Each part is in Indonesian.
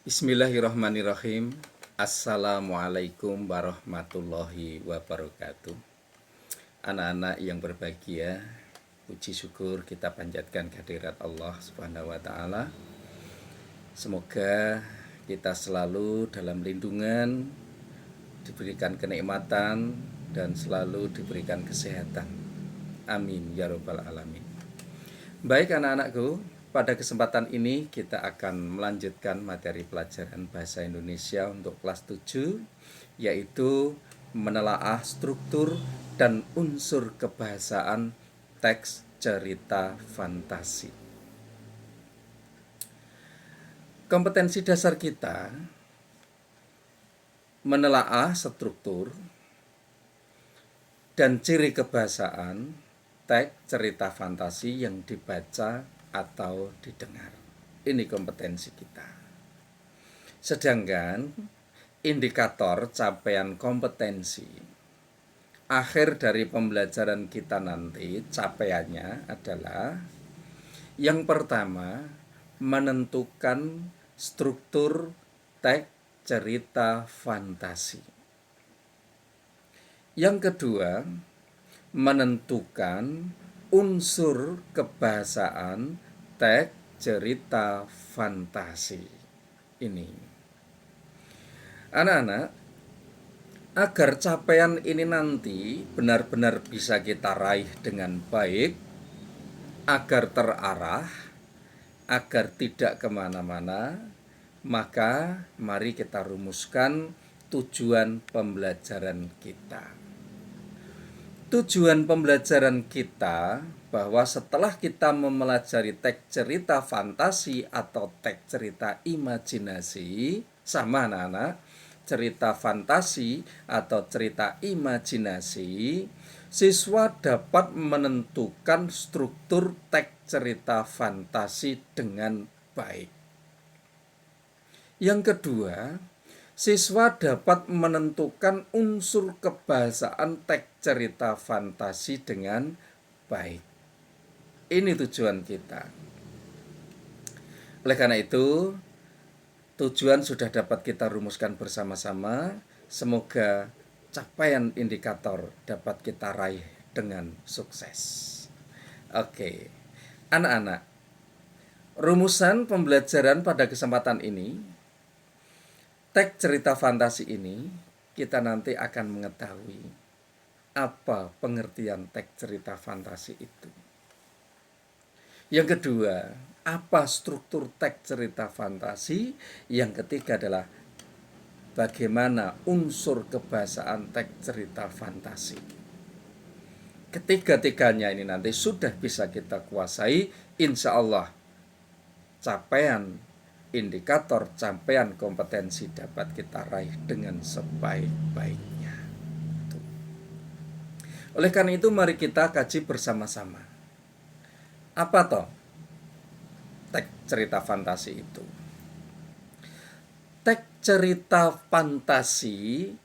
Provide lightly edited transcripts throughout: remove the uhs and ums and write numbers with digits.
Bismillahirrahmanirrahim. Assalamualaikum warahmatullahi wabarakatuh. Anak-anak yang berbahagia, puji syukur kita panjatkan kehadirat Allah Subhanahu wa taala. Semoga kita selalu dalam lindungan, diberikan kenikmatan dan selalu diberikan kesehatan. Amin ya rabbal alamin. Baik anak-anakku, pada kesempatan ini kita akan melanjutkan materi pelajaran bahasa Indonesia untuk kelas 7, yaitu menelaah struktur dan unsur kebahasaan teks cerita fantasi. Kompetensi dasar kita menelaah struktur dan ciri kebahasaan teks cerita fantasi yang dibaca atau didengar. Ini kompetensi kita. Sedangkan indikator capaian kompetensi akhir dari pembelajaran kita nanti, capaiannya adalah yang pertama, menentukan struktur teks cerita fantasi. Yang kedua, menentukan unsur kebahasaan teks cerita fantasi. Ini anak-anak, agar capaian ini nanti benar-benar bisa kita raih dengan baik, agar terarah, agar tidak kemana-mana, maka mari kita rumuskan tujuan pembelajaran kita. Tujuan pembelajaran kita bahwa setelah kita mempelajari teks cerita fantasi atau teks cerita imajinasi, sama anak-anak, cerita fantasi atau cerita imajinasi, siswa dapat menentukan struktur teks cerita fantasi dengan baik. Yang kedua, siswa dapat menentukan unsur kebahasaan teks cerita fantasi dengan baik. Ini tujuan kita. Oleh karena itu, tujuan sudah dapat kita rumuskan bersama-sama. Semoga capaian indikator dapat kita raih dengan sukses. Oke, anak-anak, rumusan pembelajaran pada kesempatan ini, teks cerita fantasi ini, kita nanti akan mengetahui apa pengertian teks cerita fantasi itu. Yang kedua, apa struktur teks cerita fantasi. Yang ketiga adalah bagaimana unsur kebahasaan teks cerita fantasi. Ketiga-tiganya ini nanti sudah bisa kita kuasai, insya Allah capaian indikator capaian kompetensi dapat kita raih dengan sebaik-baiknya. Oleh karena itu mari kita kaji bersama-sama. Apa toh teks cerita fantasi itu? Teks cerita fantasi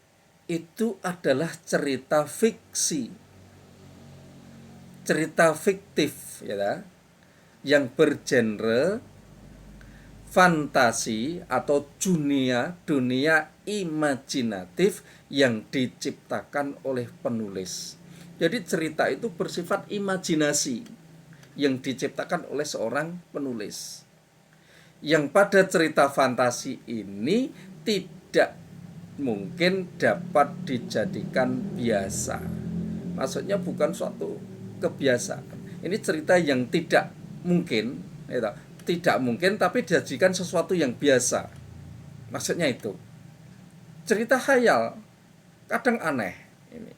itu adalah cerita fiksi, cerita fiktif, ya, yang bergenre fantasi atau dunia imajinatif yang diciptakan oleh penulis. Jadi cerita itu bersifat imajinasi yang diciptakan oleh seorang penulis. Yang pada cerita fantasi ini tidak mungkin dapat dijadikan biasa. Maksudnya bukan suatu kebiasaan. Ini cerita yang tidak mungkin, tidak mungkin tapi dijadikan sesuatu yang biasa. Maksudnya itu cerita khayal, kadang aneh. Ini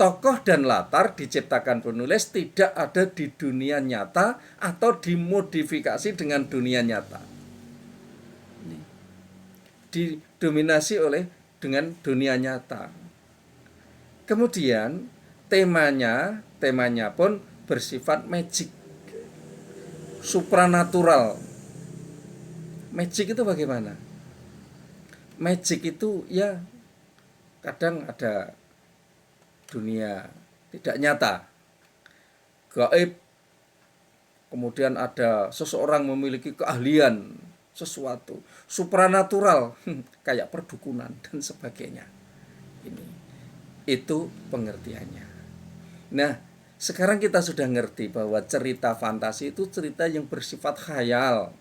tokoh dan latar diciptakan penulis tidak ada di dunia nyata atau dimodifikasi dengan dunia nyata. Ini didominasi oleh dengan dunia nyata. Kemudian temanya pun bersifat magic, supranatural. Magic itu bagaimana? Magic itu ya kadang ada dunia tidak nyata, gaib, kemudian ada seseorang memiliki keahlian sesuatu supranatural, kayak perdukunan dan sebagainya. Itu pengertiannya. Nah, sekarang kita sudah ngerti bahwa cerita fantasi itu cerita yang bersifat khayal,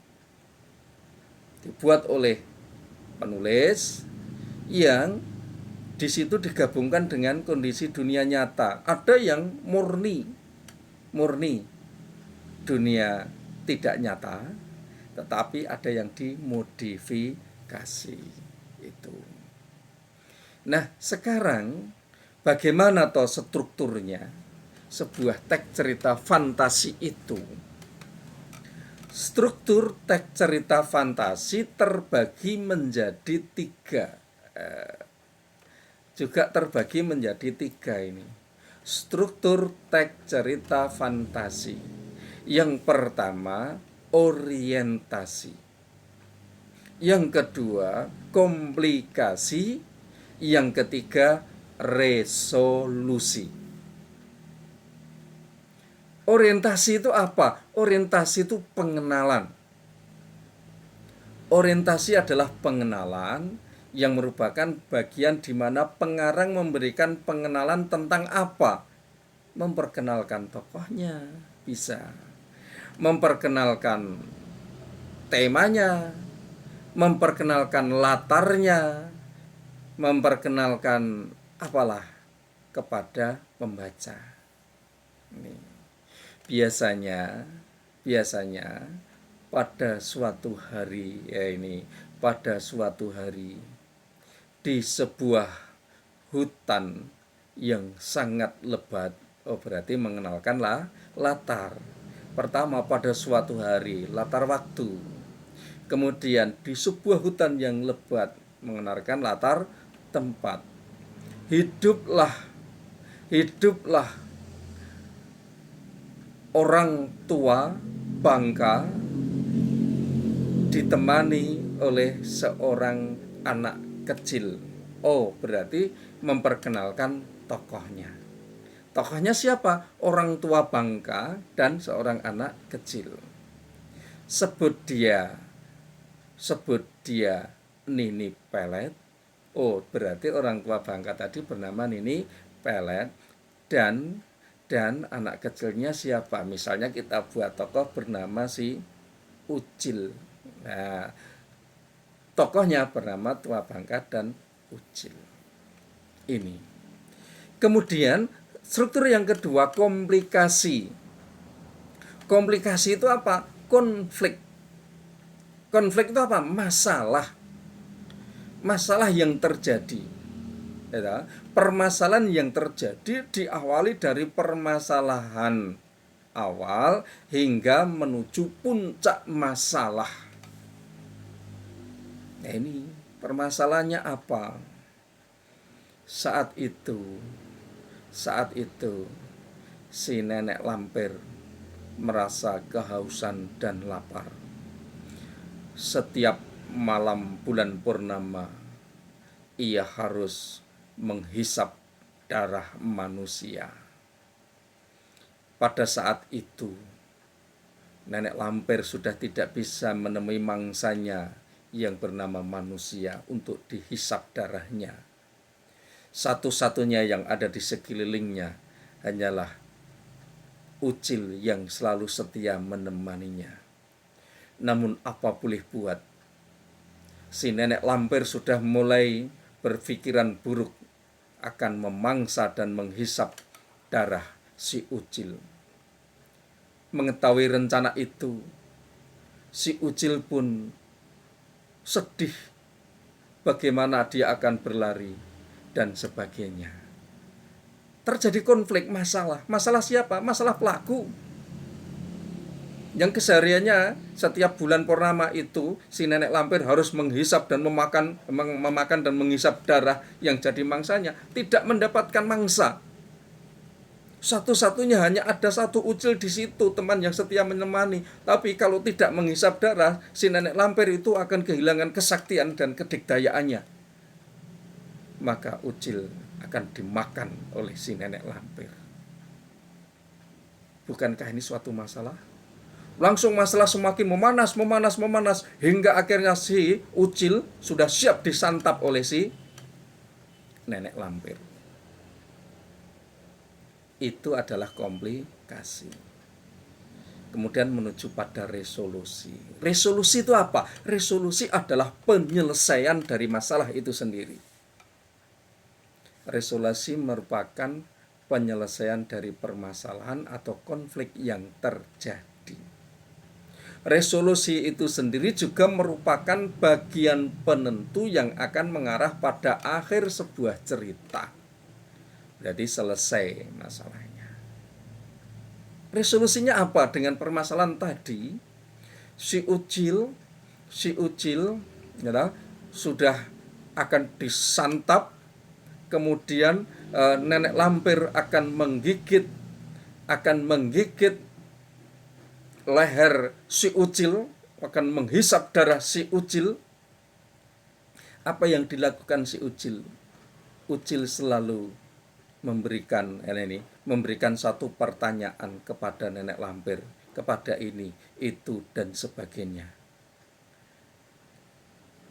dibuat oleh penulis yang di situ digabungkan dengan kondisi dunia nyata. Ada yang murni dunia tidak nyata, tetapi ada yang dimodifikasi itu. Nah, sekarang bagaimana toh strukturnya sebuah teks cerita fantasi itu? Struktur teks cerita fantasi terbagi menjadi tiga. Juga terbagi menjadi tiga ini. Struktur teks cerita fantasi. Yang pertama, orientasi. Yang kedua, komplikasi. Yang ketiga, resolusi. Orientasi itu apa? Orientasi itu pengenalan. Orientasi adalah pengenalan yang merupakan bagian di mana pengarang memberikan pengenalan tentang apa? Memperkenalkan tokohnya, bisa. Memperkenalkan temanya, memperkenalkan latarnya, memperkenalkan apalah kepada pembaca. Ini. Biasanya pada suatu hari di sebuah hutan yang sangat lebat, berarti mengenalkan latar. Pertama, pada suatu hari, latar waktu. Kemudian di sebuah hutan yang lebat, mengenalkan latar tempat. Hiduplah orang tua bangka ditemani oleh seorang anak kecil. Berarti memperkenalkan tokohnya. Tokohnya siapa? Orang tua bangka dan seorang anak kecil. Sebut dia Nini Pelet. Berarti orang tua bangka tadi bernama Nini Pelet. Dan anak kecilnya siapa? Misalnya kita buat tokoh bernama si Ucil. Nah, tokohnya bernama tua bangka dan Ucil. Ini. Kemudian struktur yang kedua, komplikasi. Komplikasi itu apa? Konflik. Konflik itu apa? Masalah yang terjadi. Permasalahan yang terjadi diawali dari permasalahan awal hingga menuju puncak masalah. Nah, ini permasalahannya apa? Saat itu si nenek lampir merasa kehausan dan lapar. Setiap malam bulan purnama ia harus menghisap darah manusia. Pada saat itu nenek lampir sudah tidak bisa menemui mangsanya yang bernama manusia untuk dihisap darahnya. Satu-satunya yang ada di sekelilingnya hanyalah Ucil yang selalu setia menemaninya. Namun apa boleh buat, si nenek lampir sudah mulai berpikiran buruk akan memangsa dan menghisap darah si Ucil. Mengetahui rencana itu, si Ucil pun sedih bagaimana dia akan berlari dan sebagainya. Terjadi konflik, masalah. Masalah siapa? Masalah pelaku. Yang kesehariannya setiap bulan purnama itu si nenek lampir harus menghisap dan memakan dan menghisap darah yang jadi mangsanya, tidak mendapatkan mangsa. Satu-satunya hanya ada satu Ucil di situ, teman yang setia menemani. Tapi kalau tidak menghisap darah, si nenek lampir itu akan kehilangan kesaktian dan kedikdayaannya. Maka Ucil akan dimakan oleh si nenek lampir. Bukankah ini suatu masalah? Langsung masalah semakin memanas hingga akhirnya si Ucil sudah siap disantap oleh si nenek lampir. Itu adalah komplikasi. Kemudian menuju pada resolusi. Resolusi itu apa? Resolusi adalah penyelesaian dari masalah itu sendiri. Resolusi merupakan penyelesaian dari permasalahan atau konflik yang terjadi. Resolusi itu sendiri juga merupakan bagian penentu yang akan mengarah pada akhir sebuah cerita. Jadi selesai masalahnya. Resolusinya apa dengan permasalahan tadi? Si Ucil ya, sudah akan disantap, kemudian nenek lampir akan menggigit leher si Ucil, akan menghisap darah si Ucil. Apa yang dilakukan si Ucil? Ucil selalu memberikan satu pertanyaan kepada nenek lampir, kepada ini, itu, dan sebagainya.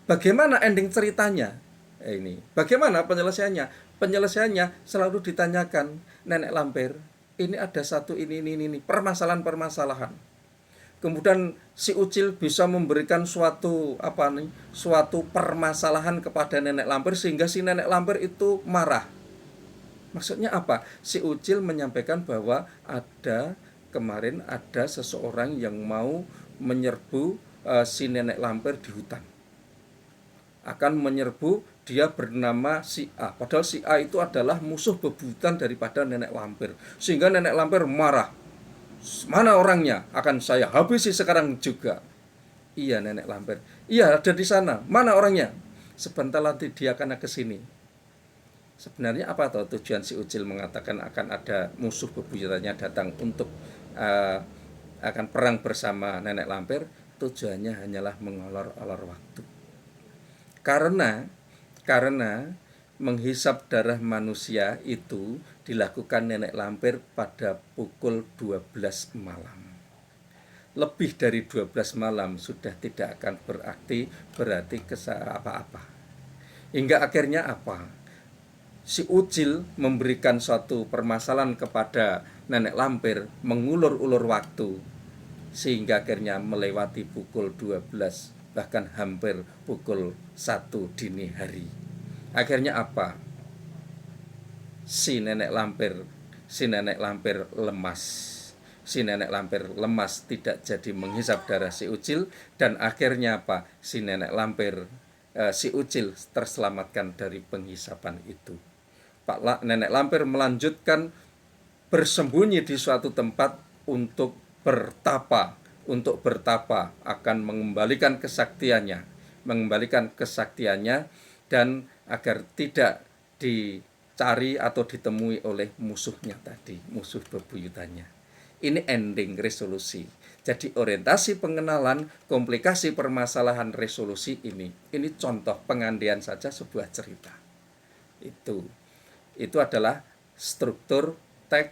Bagaimana ending ceritanya? Bagaimana penyelesaiannya? Penyelesaiannya selalu ditanyakan nenek lampir, ini ada satu ini permasalahan. Kemudian si Ucil bisa memberikan suatu permasalahan kepada nenek lampir sehingga si nenek lampir itu marah. Maksudnya apa? Si Ucil menyampaikan bahwa kemarin ada seseorang yang mau menyerbu si nenek lampir di hutan. Akan menyerbu, dia bernama si A. Padahal si A itu adalah musuh bebuyutan daripada nenek lampir. Sehingga nenek lampir marah. Mana orangnya? Akan saya habisi sekarang juga. Iya nenek lampir. Iya ada di sana. Mana orangnya? Sebentar lagi dia akan ke sini. Sebenarnya apa tujuan si Ucil mengatakan akan ada musuh bebuyutannya datang untuk akan perang bersama nenek lampir? Tujuannya hanyalah mengolor-olor waktu. Karena menghisap darah manusia itu dilakukan nenek lampir pada pukul 12 malam. Lebih dari 12 malam sudah tidak akan berarti apa-apa. Hingga akhirnya apa? Si Ucil memberikan suatu permasalahan kepada nenek lampir, mengulur-ulur waktu, sehingga akhirnya melewati pukul 12, bahkan hampir pukul 1 dini hari. Akhirnya apa? Si nenek lampir lemas. Si nenek lampir lemas, tidak jadi menghisap darah si Ucil, dan akhirnya apa? Si Ucil terselamatkan dari penghisapan itu. Nenek lampir melanjutkan bersembunyi di suatu tempat untuk bertapa akan mengembalikan kesaktiannya dan agar tidak dicari atau ditemui oleh musuhnya tadi, musuh bebuyutannya. Ini ending resolusi. Jadi orientasi pengenalan, komplikasi permasalahan, resolusi ini contoh pengandaian saja sebuah cerita. Itu adalah struktur teks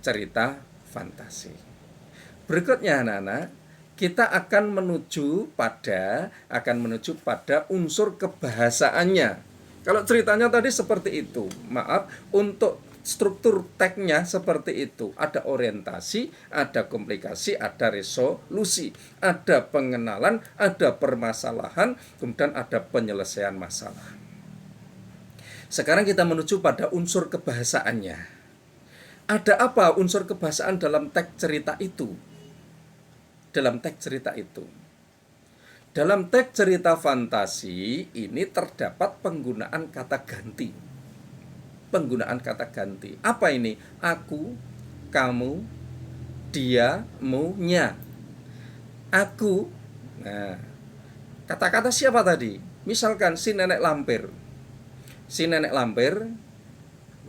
cerita fantasi. Berikutnya anak-anak, kita akan menuju pada unsur kebahasaannya. Kalau ceritanya tadi seperti itu, untuk struktur teksnya seperti itu. Ada orientasi, ada komplikasi, ada resolusi, ada pengenalan, ada permasalahan, kemudian ada penyelesaian masalah. Sekarang kita menuju pada unsur kebahasaannya. Ada apa unsur kebahasaan dalam teks cerita itu? Dalam teks cerita fantasi ini terdapat penggunaan kata ganti. Apa ini? Aku, kamu, dia, mu, nya. Aku. Nah, kata-kata siapa tadi? Misalkan si nenek lampir.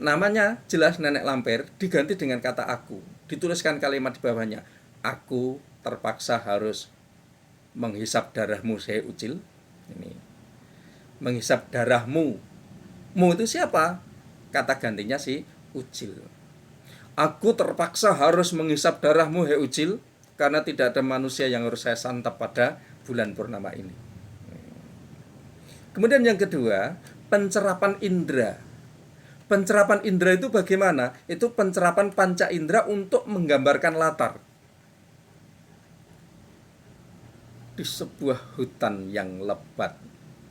Namanya jelas nenek lampir, diganti dengan kata aku. Dituliskan kalimat di bawahnya. Aku terpaksa harus menghisap darahmu, saya Ucil. Ini. Menghisap darahmu. Mu itu siapa? Kata gantinya si Ucil. Aku terpaksa harus menghisap darahmu, hei Ucil. karena tidak ada manusia yang harus saya santap pada bulan purnama ini. Kemudian yang kedua, pencerapan indera. Pencerapan indera itu bagaimana? Itu pencerapan panca indera untuk menggambarkan latar. Di sebuah hutan yang lebat.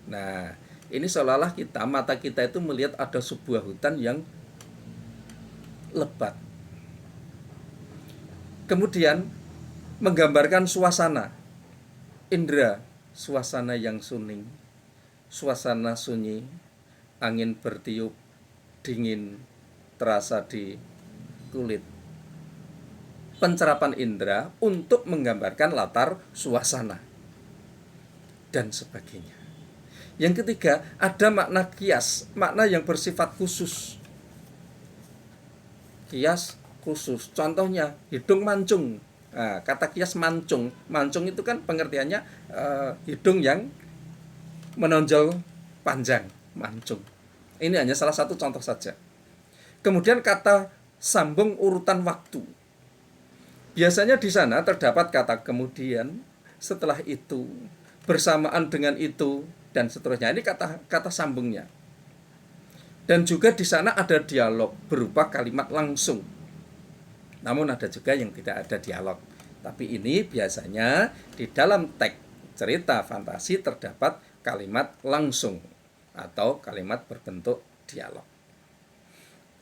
Nah, ini seolah-olah mata kita itu melihat ada sebuah hutan yang lebat. Kemudian menggambarkan suasana indera, suasana yang suning, suasana sunyi, angin bertiup, dingin terasa di kulit. Pencerapan indera untuk menggambarkan latar suasana dan sebagainya. Yang ketiga, ada makna kias, makna yang bersifat khusus. Kias khusus, contohnya hidung mancung. Nah, kata kias mancung, mancung itu kan pengertiannya hidung yang menonjol panjang, mancung. Ini hanya salah satu contoh saja. Kemudian kata sambung urutan waktu. Biasanya di sana terdapat kata kemudian, setelah itu, bersamaan dengan itu, dan seterusnya. Ini kata sambungnya. Dan juga di sana ada dialog berupa kalimat langsung. Namun ada juga yang tidak ada dialog. Tapi ini biasanya di dalam teks cerita fantasi terdapat kalimat langsung atau kalimat berbentuk dialog.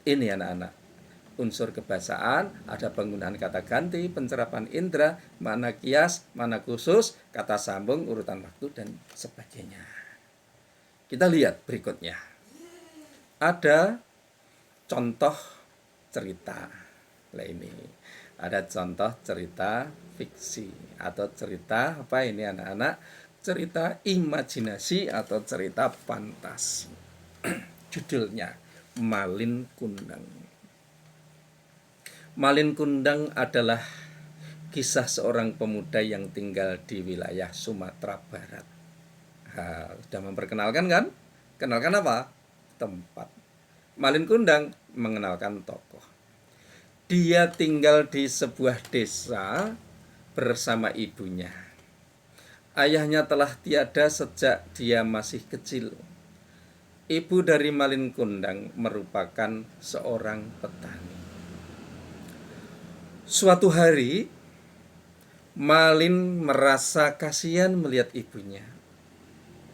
Ini anak-anak, unsur kebahasaan, ada penggunaan kata ganti, pencerapan indera, makna kias, makna khusus, kata sambung, urutan waktu, dan sebagainya. Kita lihat berikutnya. Ada contoh cerita. Nah, ini ada contoh cerita fiksi atau cerita apa ini anak-anak? Cerita imajinasi atau cerita fantasi. Judulnya Malin Kundang. Malin Kundang adalah kisah seorang pemuda yang tinggal di wilayah Sumatera Barat. Sudah memperkenalkan kan? Kenalkan apa? Tempat. Malin Kundang mengenalkan tokoh. Dia tinggal di sebuah desa bersama ibunya. Ayahnya telah tiada sejak dia masih kecil. Ibu dari Malin Kundang merupakan seorang petani. Suatu hari, Malin merasa kasihan melihat ibunya.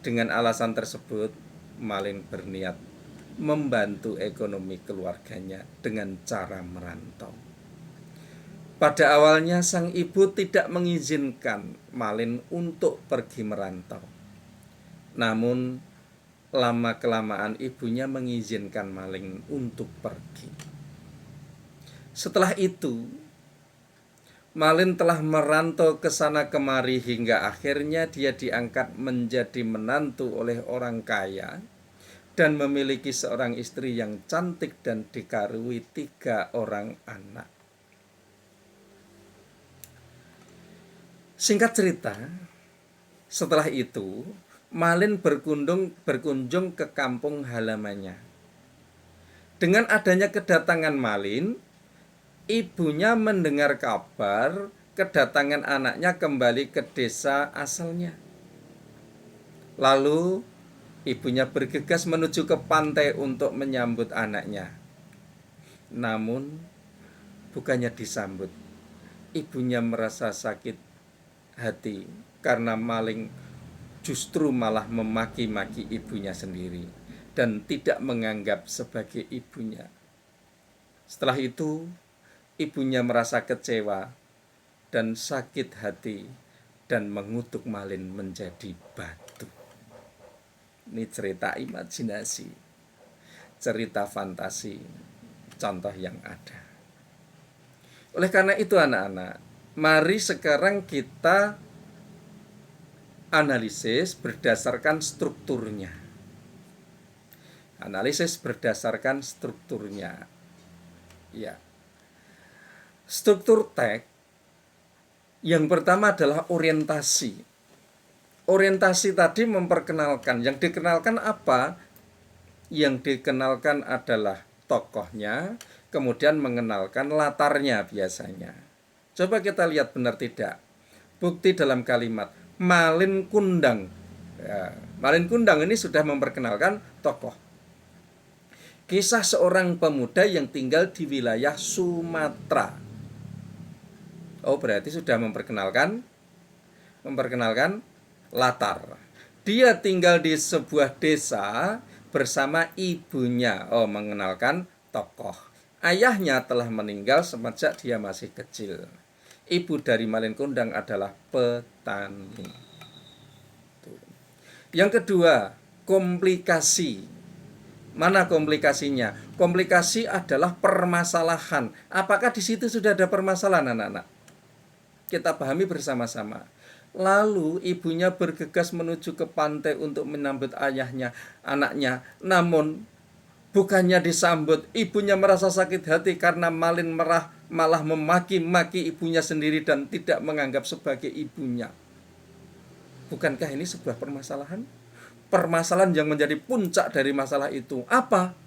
Dengan alasan tersebut, Malin berniat membantu ekonomi keluarganya dengan cara merantau. Pada awalnya sang ibu tidak mengizinkan Malin untuk pergi merantau. Namun lama-kelamaan ibunya mengizinkan Malin untuk pergi. Setelah itu, Malin telah merantau ke sana kemari hingga akhirnya dia diangkat menjadi menantu oleh orang kaya dan memiliki seorang istri yang cantik dan dikaruniai 3 orang anak. Singkat cerita, setelah itu Malin berkunjung ke kampung halamannya. Dengan adanya kedatangan Malin, ibunya mendengar kabar kedatangan anaknya kembali ke desa asalnya. Lalu ibunya bergegas menuju ke pantai untuk menyambut anaknya. Namun bukannya disambut, ibunya merasa sakit hati karena Malin justru malah memaki-maki ibunya sendiri dan tidak menganggap sebagai ibunya. Setelah itu, ibunya merasa kecewa dan sakit hati dan mengutuk Malin menjadi batu. Ini cerita imajinasi, cerita fantasi, contoh yang ada. Oleh karena itu anak-anak, mari sekarang kita analisis berdasarkan strukturnya. Analisis berdasarkan strukturnya. Ya. Struktur teks yang pertama adalah orientasi. Orientasi tadi memperkenalkan. Yang dikenalkan apa? Yang dikenalkan adalah tokohnya, kemudian mengenalkan latarnya biasanya. Coba kita lihat benar tidak. Bukti dalam kalimat Malin Kundang. Ya, Malin Kundang ini sudah memperkenalkan tokoh. Kisah seorang pemuda yang tinggal di wilayah Sumatera. Oh, berarti sudah memperkenalkan latar. Dia tinggal di sebuah desa bersama ibunya. Oh, mengenalkan tokoh. Ayahnya telah meninggal semenjak dia masih kecil. Ibu dari Malin Kundang adalah petani. Yang kedua, komplikasi. Mana komplikasinya? Komplikasi adalah permasalahan. Apakah di situ sudah ada permasalahan, anak-anak? Kita pahami bersama-sama. Lalu ibunya bergegas menuju ke pantai untuk menyambut anaknya. Namun bukannya disambut, ibunya merasa sakit hati karena Malin malah memaki-maki ibunya sendiri dan tidak menganggap sebagai ibunya. Bukankah ini sebuah permasalahan? Permasalahan yang menjadi puncak dari masalah itu apa?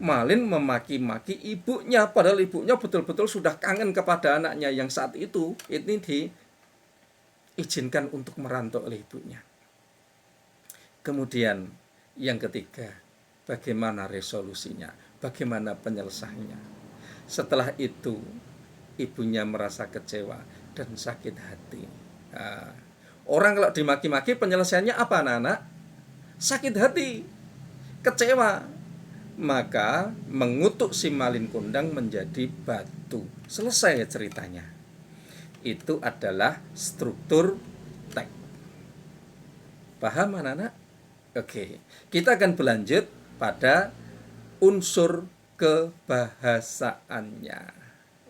Malin memaki-maki ibunya, padahal ibunya betul-betul sudah kangen kepada anaknya yang saat itu ini diizinkan untuk merantau oleh ibunya. Kemudian yang ketiga, bagaimana resolusinya? Bagaimana penyelesaiannya? Setelah itu ibunya merasa kecewa dan sakit hati. Nah, orang kalau dimaki-maki penyelesaiannya apa, anak-anak? Sakit hati, kecewa. Maka mengutuk si Malin Kundang menjadi batu. Selesai ceritanya. Itu adalah struktur teks. Paham, anak-anak? Oke, kita akan berlanjut pada unsur kebahasaannya.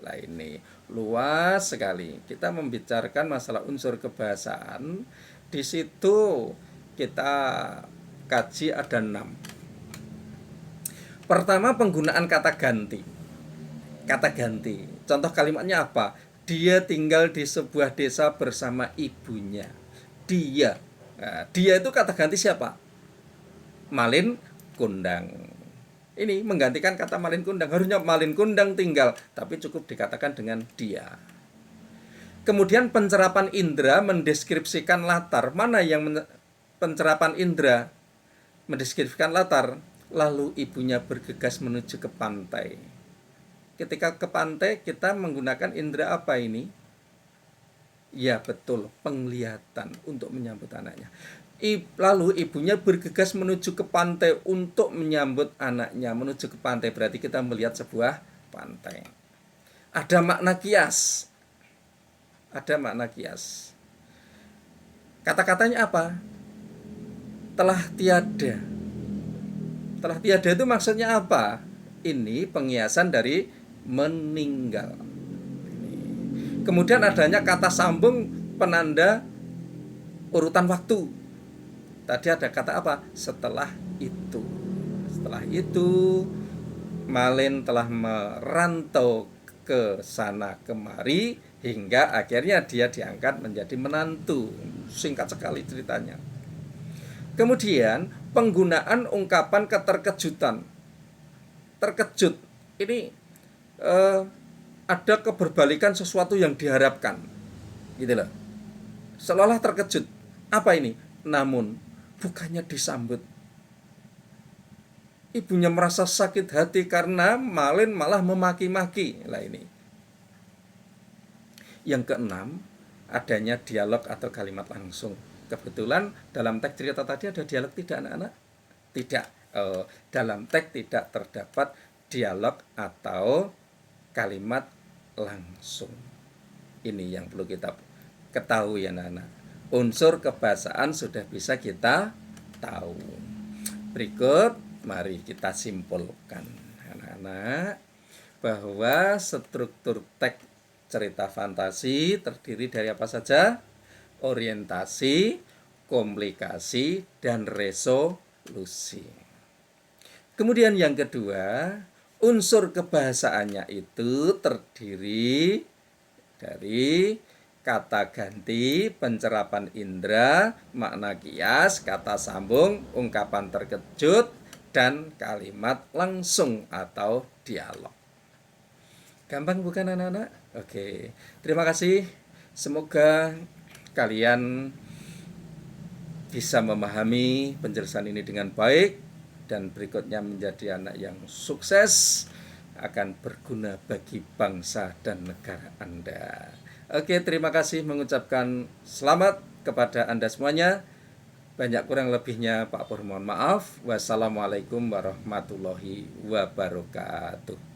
Lah ini luas sekali. Kita membicarakan masalah unsur kebahasaan. Di situ kita kaji ada 6. Pertama, penggunaan kata ganti. Kata ganti. Contoh kalimatnya apa? Dia tinggal di sebuah desa bersama ibunya. Dia. Nah, dia itu kata ganti siapa? Malin Kundang. Ini menggantikan kata Malin Kundang. Harusnya Malin Kundang tinggal, tapi cukup dikatakan dengan dia. Kemudian pencerapan indera mendeskripsikan latar. Mana yang pencerapan indera mendeskripsikan latar? Lalu ibunya bergegas menuju ke pantai. Ketika ke pantai, kita menggunakan indera apa ini? Ya betul, penglihatan untuk menyambut anaknya. Lalu ibunya bergegas menuju ke pantai untuk menyambut anaknya. Menuju ke pantai berarti kita melihat sebuah pantai. Ada makna kias. Ada makna kias. Kata-katanya apa? Telah tiada. Telah tiada itu maksudnya apa? Ini pengiasan dari meninggal. Kemudian adanya kata sambung penanda urutan waktu. Tadi ada kata apa? Setelah itu. Setelah itu Malin telah merantau ke sana kemari hingga akhirnya dia diangkat menjadi menantu. Singkat sekali ceritanya. Kemudian penggunaan ungkapan keterkejutan. Terkejut ini ada keberbalikan sesuatu yang diharapkan. Gitu loh. Seolah terkejut. Apa ini? Namun bukannya disambut. Ibunya merasa sakit hati karena Malin malah memaki-maki. Lah ini. Yang keenam, adanya dialog atau kalimat langsung. Kebetulan dalam teks cerita tadi ada dialog tidak, anak-anak? Tidak. Dalam teks tidak terdapat dialog atau kalimat langsung. Ini yang perlu kita ketahui, anak-anak. Unsur kebahasaan sudah bisa kita tahu. Berikut, mari kita simpulkan, anak-anak, bahwa struktur teks cerita fantasi terdiri dari apa saja? Orientasi, komplikasi, dan resolusi. Kemudian yang kedua, unsur kebahasaannya itu terdiri dari kata ganti, pencerapan indera, makna kias, kata sambung, ungkapan terkejut, dan kalimat langsung atau dialog. Gampang bukan, anak-anak? Oke, terima kasih. Semoga kalian bisa memahami penjelasan ini dengan baik dan berikutnya menjadi anak yang sukses, akan berguna bagi bangsa dan negara Anda. Oke, terima kasih, mengucapkan selamat kepada Anda semuanya. Banyak kurang lebihnya Pak Pur mohon maaf. Wassalamualaikum warahmatullahi wabarakatuh.